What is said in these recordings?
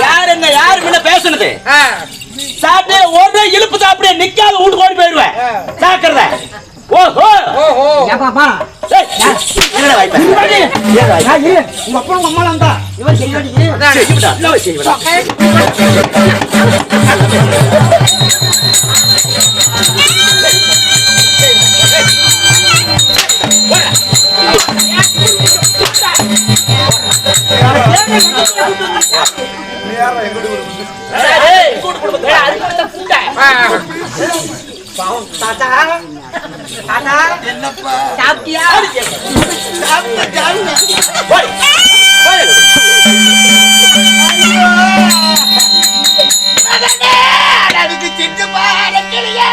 யாருங்க யாரு முன்ன பேசுனது சாப்பிட்டு ஒரு இழுப்பு சாப்பிட நிக்காத வீட்டுக்கு ஓடி போயிடுவேன் சாக்கிறத ஓஹோ ஓஹோ ஏப்பாப்பா என்னடா வாய்ப்பா உங்க அப்பா உங்க அம்மாலாம் தான் இவன் செய்யடி அதான் செய்யடா இல்ல செய்யடா தாத்தா தாத்தா என்னப்பா சாப்பிட்டியா அதுக்கு சின்னப்பா அடக்கலையா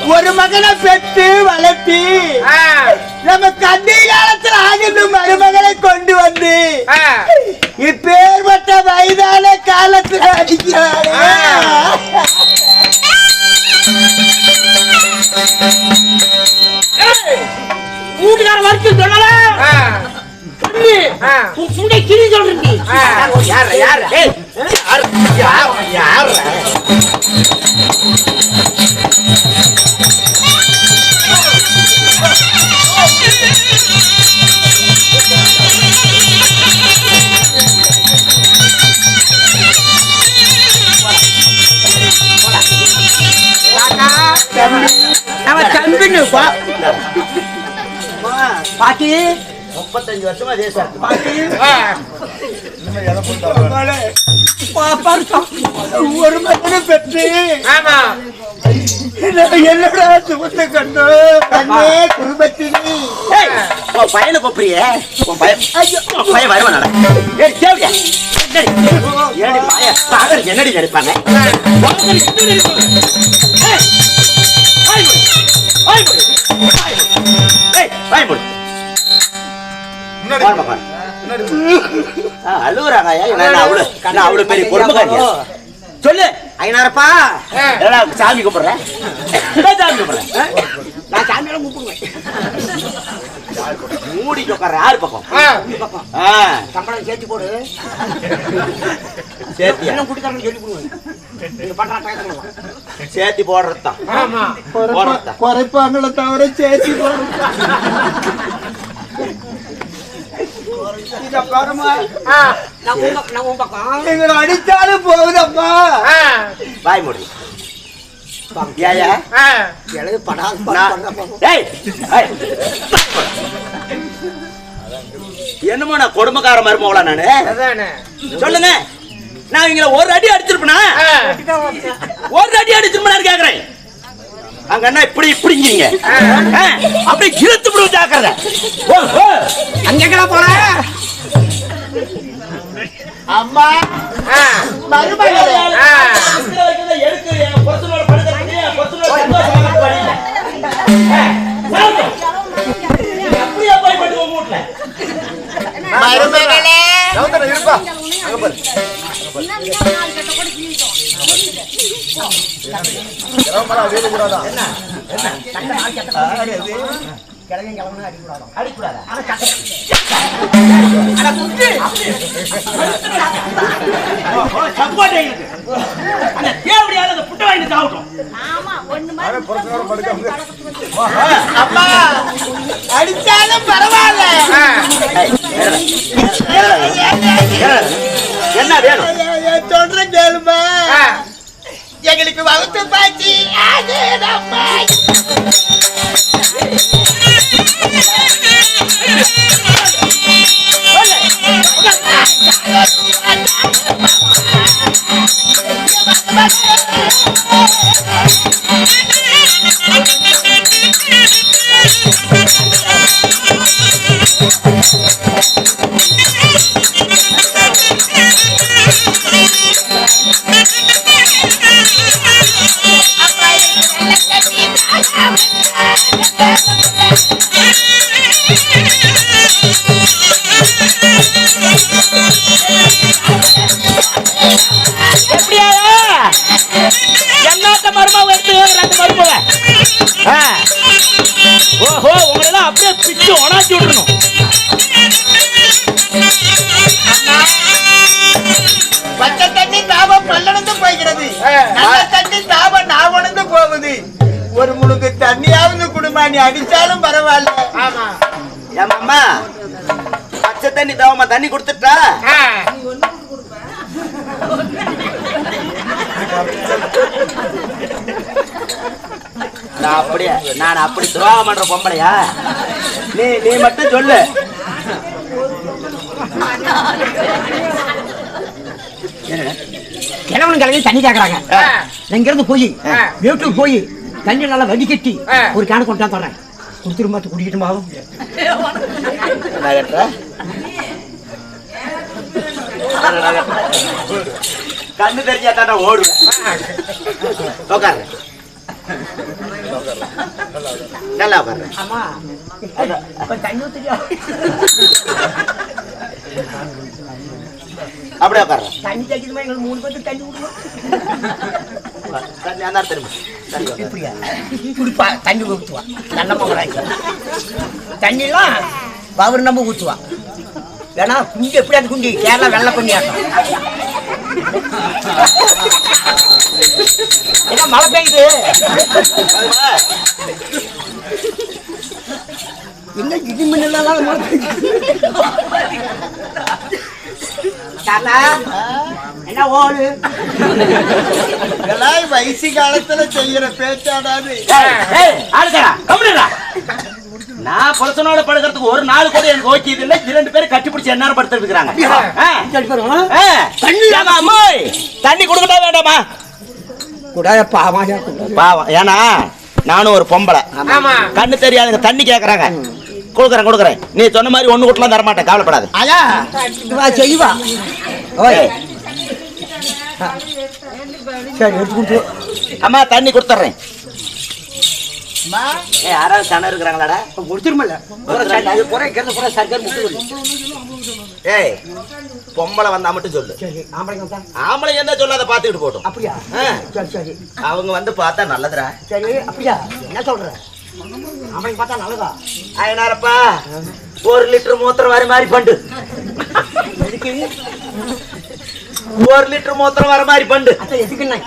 ஒரு மகனை பெற்று வளர்த்தி நம்ம கண்ணி காலத்தில் ஆகின்ற மருமகளை கொண்டு வந்து இப்பேற்பட்ட வயதான காலத்தில் அடிக்கிறாரு. வீட்டுக்கார வரைக்கும் சொல்லல முன்னே கிளி சொல்றீங்க யார் யார் யார் யார் நம்ம தம்பின்னு பாட்டி 35 வருஷமா தேசம் பாட்டி ஒரு மகனை பெற்று என்னடா சுமத்த கண்ணு கண்ணே குடும்பத்தினி உன் பையனை கொப்புறியே உன் பையன் வருவானடா ஏய் தேவையா என்னடி மாயா சாகர் என்னடி நடிப்பாங்க அழுகுறாங்க அவ்வளவு பெரிய பொறுமைக்காரியா சொல்லு ஐயனாரப்பா சாமி கூப்பிடுறேன் சாமி கூப்பிடுறேன் நான் சாமியெல்லாம் கூப்பிடுவேன் மூடிட்டு உட்கார யாரு பக்கம் சம்பளம் சேர்த்து போடு சேர்த்தி எல்லாம் குடிக்காரன்னு சொல்லி போடுவேன் நீங்க பண்ற சேர்த்தி போடுறதுதான் குறைப்பாங்கள தவிர சேர்த்தி எங்களை அடித்தாலும் போகுதப்பா. வாய் மூடி என்னமோ நான் கொடுமைக்கார மருமகளா நானு சொல்லுங்க நான் இங்க ஒரு அடி அடிச்சிருப்பேனா? ஒரு அடி அடிச்சிருப்பேன் கேக்குறேன். அங்க என்ன இப்படி இப்படிங்கிறீங்க? அப்படியே இழுத்து விடுவ ஜாக்கிரதை. அங்கெல்லாம் போற அம்மா மருமகளே மருமகளே இருப்பா அங்க பாரு. அம்மா அடிச்சாலும் பரவாயில்ல. என்ன வேணும்? சொல்ற கேளுமா, எங்களுக்கு வகுத்து பாச்சி அதேதம்மா. என்னத்த மருமக எடுத்து ரெண்டு மருமக. ஓஹோ, உங்களெல்லாம் அப்படியே பிச்சு உணாச்சி விட்டுறணும். பச்சை தண்ணி தாபம் பல்லடந்து போய்கிறது, நல்ல தண்ணி தாபம் நான் உணர்ந்து போகுது. ஒரு முழுக்கு தண்ணியாவது குடும்பம், நீ அடிச்சாலும் பரவாயில்ல. ஆமா ஏமாம்மா, பச்சை தண்ணி தாவமா தண்ணி கொடுத்துட்டா? நான் அப்படி துரோகம் பண்ற பொம்பளையா? நீ மட்டும் சொல்லு. கிழவன் கிழவி தண்ணி கேக்குறாங்க. இங்க இருந்து போய் வீட்டுக்கு போய் தண்ணி நல்லா வடிகட்டி ஒரு கேன கொண்டா தரேன். குடுத்துருமா குடிக்கட்டுமா? கண்ணு தெரிஞ்சா தானே ஓடுவேன். உட்காரு, நல்லா உட்காரு. ஆமா தண்ணி ஊத்துறியா? அப்படியே உட்காரு. தண்ணி தைக்குதுமா? எங்களுக்கு 3 பேருக்கு தண்ணி ஊற்றுவோம். தண்ணி அந்த தெரியுமா? இப்படியா குடிப்பா? தண்ணி ஊற்றுவா நல்ல மகளாக்கி. தண்ணிலாம் பவர் நம்ம ஊற்றுவா. வேணா குண்டி எப்படி அது குண்டி கேரளா வெள்ளை குண்டி ஆட்டம். ஏன்னா மழை பெய்யுது. என்ன இடி மின்னலாம் மழை பெய்யுது. என்ன ஓடு இதெல்லாம் வயசு காலத்துல செய்யற பேச்சாடாது. நான் புருஷனோட படுக்கிறதுக்கு ஒரு நாள் கூட எனக்கு ஓகே இல்லை. 2 பேரும் கட்டிப்பிடிச்சு என்ன படுத்துட்டு இருக்காங்க. தண்ணி கொடுக்கட்டா வேண்டாமா? பாவம், ஏன்னா நானும் ஒரு பொம்பளை, கண்ணு தெரியாதுங்க. தண்ணி கேக்குறாங்க, கொடுக்குறேன். நீ சொன்ன மாதிரி ஒண்ணு கூட்டலாம் தரமாட்டேன், கவலைப்படாது. செய்வா. சரி எடுத்து அம்மா தண்ணி கொடுத்துட்றேன். யாராவது சன இருக்கிறாங்களாடா? முடிச்சிருமல்ல. ஏய், பொம்பளை வந்தா மட்டும் சொல்லு. ஆம்பளை என்ன சொல்லாத பாத்துக்கிட்டு போட்டோம். அப்படியா? சரி சரி. அவங்க வந்து பார்த்தா நல்லதுடா. சரி அப்படியா? என்ன சொல்ற? ஆம்பளை பார்த்தா நல்லதா? ஐயனாரப்பா, 1 லிட்டர் மூத்திரம் வர மாதிரி பண்டு. 1 லிட்டர் மூத்திரம் வர மாதிரி பண்டு. எதுக்குண்ணா?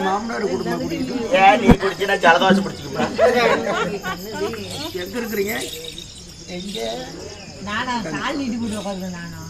மாமனார் குடும்பம் குடிக்கிட்டு ஏன் நீ குடிச்சுன்னா ஜலதோஷம் பிடிச்சிக்கப்பா. எங்க இருக்கிறீங்க? எங்க நானா கால் நீட்டி போட்டு உட்காந்து நானா